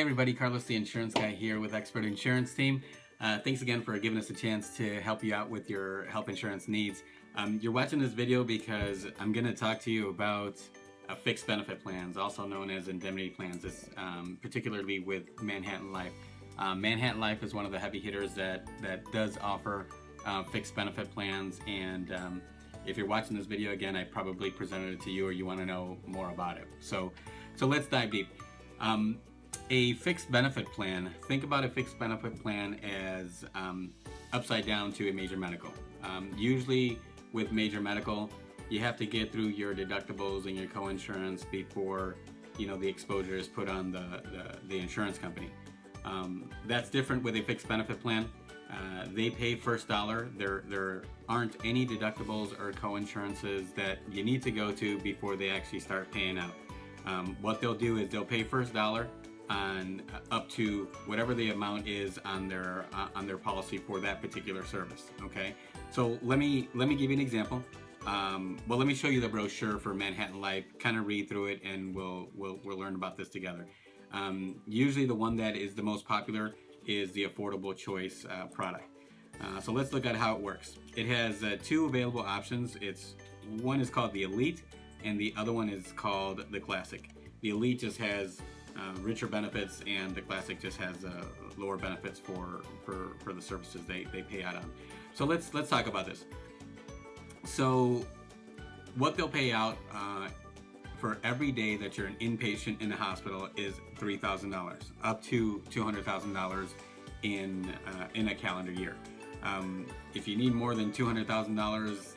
everybody, Carlos the Insurance Guy here with Expert Insurance Team. Thanks again for giving us a chance to help you out with your health insurance needs. You're watching this video because I'm going to talk to you about fixed benefit plans, also known as indemnity plans, particularly with Manhattan Life. Manhattan Life is one of the heavy hitters that does offer fixed benefit plans, and if you're watching this video again, I probably presented it to you or you want to know more about it. So let's dive deep. A fixed benefit plan, think about a fixed benefit plan as upside down to a major medical. Usually with major medical, you have to get through your deductibles and your co-insurance before the exposure is put on the insurance company. That's different with a fixed benefit plan. They pay first dollar. There aren't any deductibles or co-insurances that you need to go to before they actually start paying out. What they'll do is they'll pay first dollar on up to whatever the amount is on their policy for that particular service. Okay, so let me give you an example. Well, let me show you the brochure for Manhattan Life. Kind of read through it, and we'll learn about this together. Usually, the one that is the most popular is the Affordable Choice product. So let's look at how it works. It has two available options. One is called the Elite, and the other one is called the Classic. The Elite just has richer benefits, and the Classic just has lower benefits for the services they pay out on. So let's talk about this. So what they'll pay out for every day that you're an inpatient in the hospital is $3,000, up to $200,000 in a calendar year. If you need more than $200,000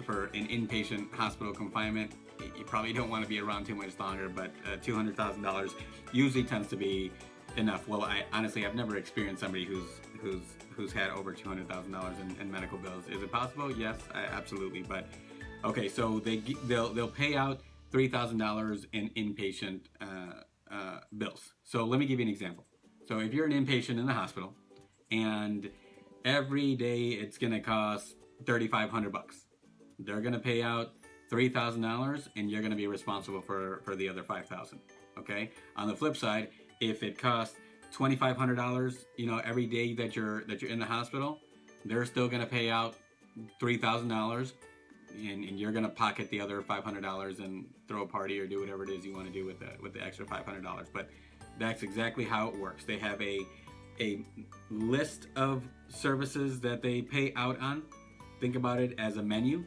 for an inpatient hospital confinement, you probably don't want to be around too much longer, but $200,000 usually tends to be enough. Well, I've never experienced somebody who's had over $200,000 in medical bills. Is it possible? Yes, absolutely. But okay, so they'll pay out $3,000 in inpatient bills. So let me give you an example. So if you're an inpatient in the hospital, and every day it's going to cost $3,500, they're going to pay out $3,000, and you're going to be responsible for the other $5,000. Okay. On the flip side, if it costs $2,500, every day that you're in the hospital, they're still going to pay out $3,000, and you're going to pocket the other $500 and throw a party or do whatever it is you want to do with the extra $500. But that's exactly how it works. They have a list of services that they pay out on. Think about it as a menu.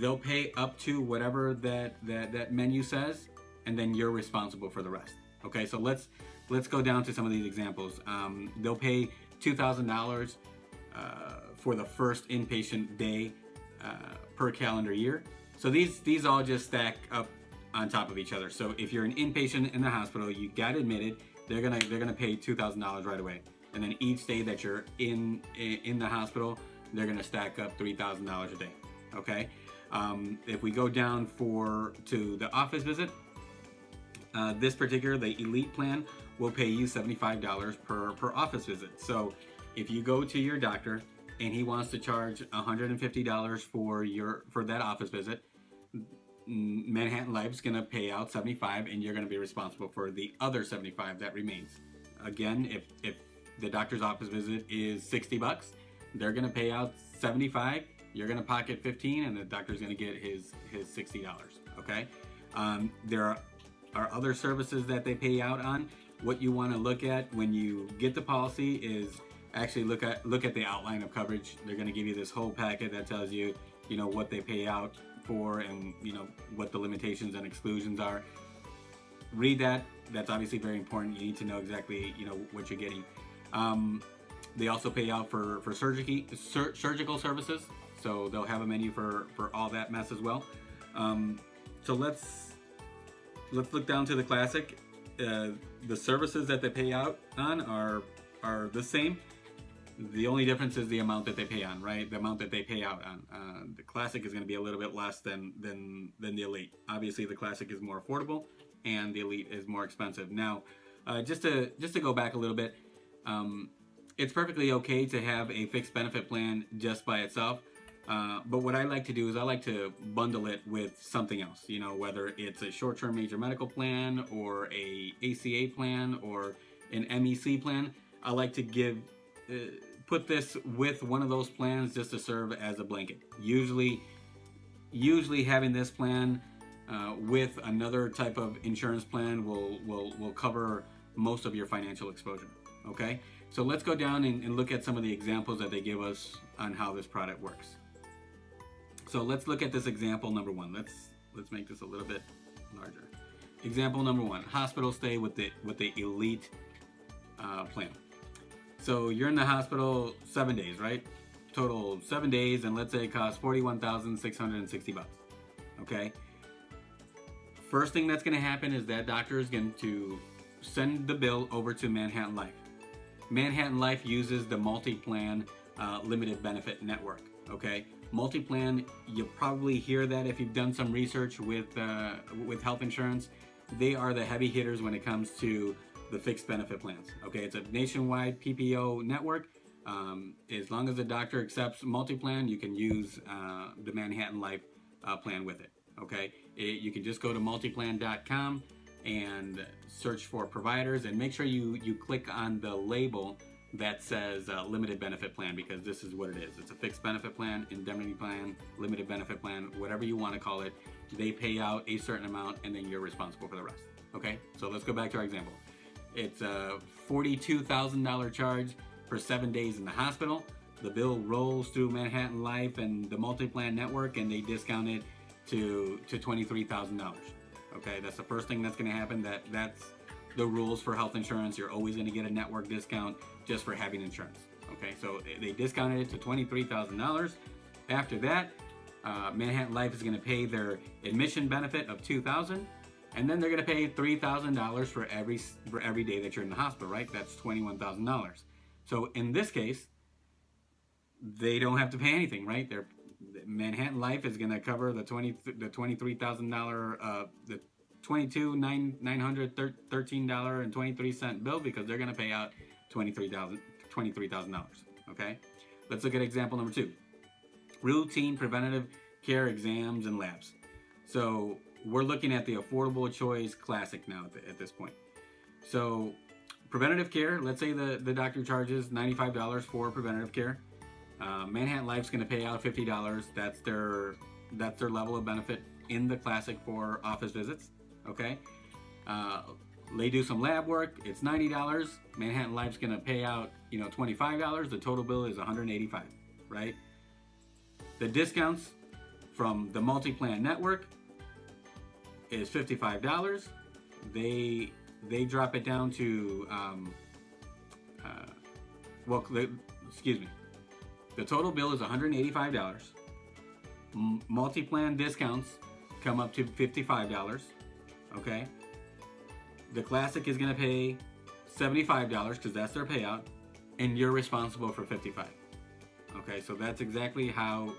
They'll pay up to whatever that menu says, and then you're responsible for the rest. Okay, so let's go down to some of these examples. They'll pay $2,000 for the first inpatient day per calendar year. So these all just stack up on top of each other. So if you're an inpatient in the hospital, you got admitted, they're gonna pay $2,000 right away, and then each day that you're in the hospital, they're gonna stack up $3,000 a day. Okay. If we go down to the office visit, the Elite plan will pay you $75 per office visit. So if you go to your doctor and he wants to charge $150 for that office visit, Manhattan Life's gonna pay out $75, and you're gonna be responsible for the other $75 that remains. Again, if the doctor's office visit is $60, they're gonna pay out $75. You're gonna pocket $15, and the doctor's gonna get his $60. Okay. There are other services that they pay out on. What you want to look at when you get the policy is actually look at the outline of coverage. They're gonna give you this whole packet that tells you what they pay out for, and what the limitations and exclusions are. Read that. That's obviously very important. You need to know exactly what you're getting. They also pay out for surgical services. So they'll have a menu for all that mess as well. So let's look down to the Classic. The services that they pay out on are the same. The only difference is the amount that they pay on, right? The amount that they pay out on. The Classic is going to be a little bit less than the Elite. Obviously, the Classic is more affordable, and the Elite is more expensive. Now, just to go back a little bit, it's perfectly okay to have a fixed benefit plan just by itself. But what I like to do is I like to bundle it with something else, you know, whether it's a short-term major medical plan or a ACA plan or an MEC plan. I like to put this with one of those plans just to serve as a blanket. Usually having this plan with another type of insurance plan will cover most of your financial exposure. Okay, so let's go down and look at some of the examples that they give us on how this product works. So let's look at this example number one. Let's make this a little bit larger. Example number one: hospital stay with the elite plan. So you're in the hospital 7 days, right? Total 7 days, and let's say it costs $41,660. Okay. First thing that's going to happen is that doctor is going to send the bill over to Manhattan Life. Manhattan Life uses the multi-plan limited benefit network. Okay, multi-plan, you'll probably hear that if you've done some research with health insurance. They are the heavy hitters when it comes to the fixed benefit plans. Okay, it's a nationwide PPO network. As long as the doctor accepts multi-plan, you can use the Manhattan Life plan with it. Okay, you can just go to multiplan.com and search for providers, and make sure you click on the label that says limited benefit plan, because this is what it is. It's a fixed benefit plan, indemnity plan, limited benefit plan, whatever you want to call it. They pay out a certain amount and then you're responsible for the rest. Okay, so let's go back to our example. It's a $42,000 charge for 7 days in the hospital. The bill rolls through Manhattan Life and the multi-plan network, and they discount it to $23,000. Okay, that's the first thing that's going to happen. That's the rules for health insurance. You're always going to get a network discount just for having insurance. Okay, so they discounted it to $23,000. After that, Manhattan Life is going to pay their admission benefit of $2,000, and then they're going to pay $3,000 for every day that you're in the hospital. Right, that's $21,000. So in this case, they don't have to pay anything. Right, Manhattan Life is going to cover the $23,000, the $22,913.23 bill, because they're going to pay out $23,000. Okay, let's look at example number two: routine preventative care exams and labs. So we're looking at the Affordable Choice Classic now at this point. So preventative care, let's say the doctor charges $95 for preventative care. Manhattan Life's going to pay out $50. That's their level of benefit in the Classic for office visits. Okay, they do some lab work. It's $90. Manhattan Life's going to pay out $25. The total bill is $185. Right. The discounts from the multi-plan network is $55. They drop it down to excuse me. The total bill is $185. Multi-plan discounts come up to $55. Okay. The Classic is going to pay $75 because that's their payout, and you're responsible for $55. Okay, so that's exactly how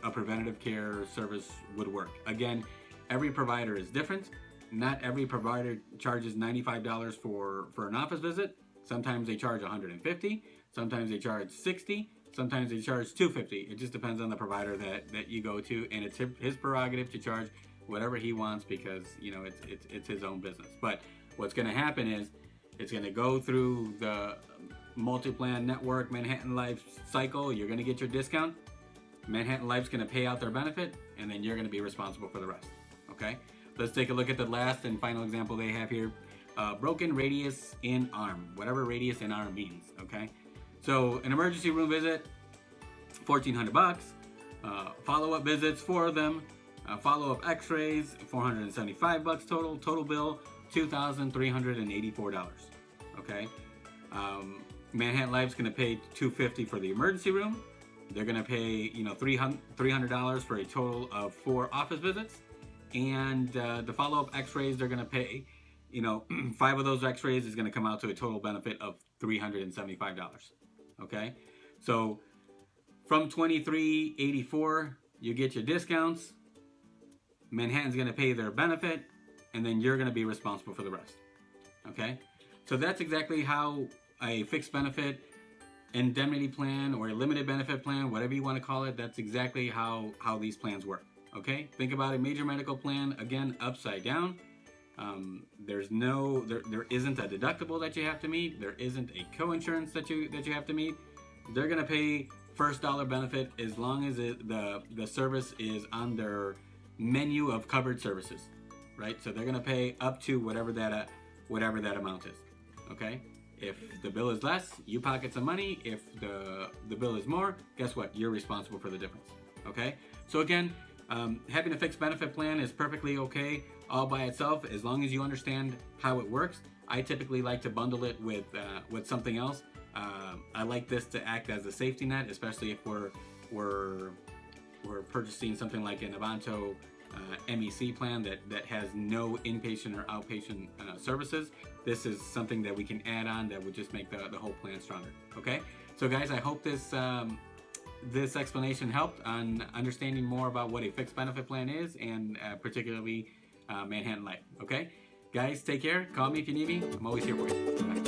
a preventative care service would work. Again, every provider is different. Not every provider charges $95 for an office visit. Sometimes they charge $150. Sometimes they charge $60. Sometimes they charge $250. It just depends on the provider that you go to, and it's his prerogative to charge whatever he wants, because it's his own business. But what's going to happen is it's going to go through the multi-plan network Manhattan Life cycle. You're going to get your discount. Manhattan Life's going to pay out their benefit, and then you're going to be responsible for the rest. Okay, let's take a look at the last and final example they have here. Broken radius in arm, whatever radius in arm means. Okay, so an emergency room visit, $1,400. Follow-up visits, 4 of them. Follow-up x-rays, $475 total. Total bill, $2,384. Okay. Manhattan Life's going to pay $250 for the emergency room. They're going to pay $300 for a total of 4 office visits, and the follow-up x-rays, they're going to pay 5 of those x-rays is going to come out to a total benefit of $375. Okay, so from $2,384 you get your discounts. Manhattan's going to pay their benefit, and then you're going to be responsible for the rest. Okay, so that's exactly how a fixed benefit indemnity plan or a limited benefit plan, whatever you want to call it, that's exactly how these plans work. Okay, think about a major medical plan, again, upside down. There isn't a deductible that you have to meet. There isn't a co-insurance that you have to meet. They're gonna pay first dollar benefit as long as the service is on their menu of covered services, right? So they're gonna pay up to whatever that amount is. Okay. If the bill is less, you pocket some money. If the bill is more, guess what? You're responsible for the difference. Okay. So again, having a fixed benefit plan is perfectly okay all by itself as long as you understand how it works. I typically like to bundle it with something else. I like this to act as a safety net, especially if we're purchasing something like an Avanto MEC plan that has no inpatient or outpatient services. This is something that we can add on that would just make the whole plan stronger. Okay, so guys, I hope this explanation helped on understanding more about what a fixed benefit plan is, and particularly Manhattan Life. Okay, guys, take care. Call me if you need me. I'm always here for you. Bye.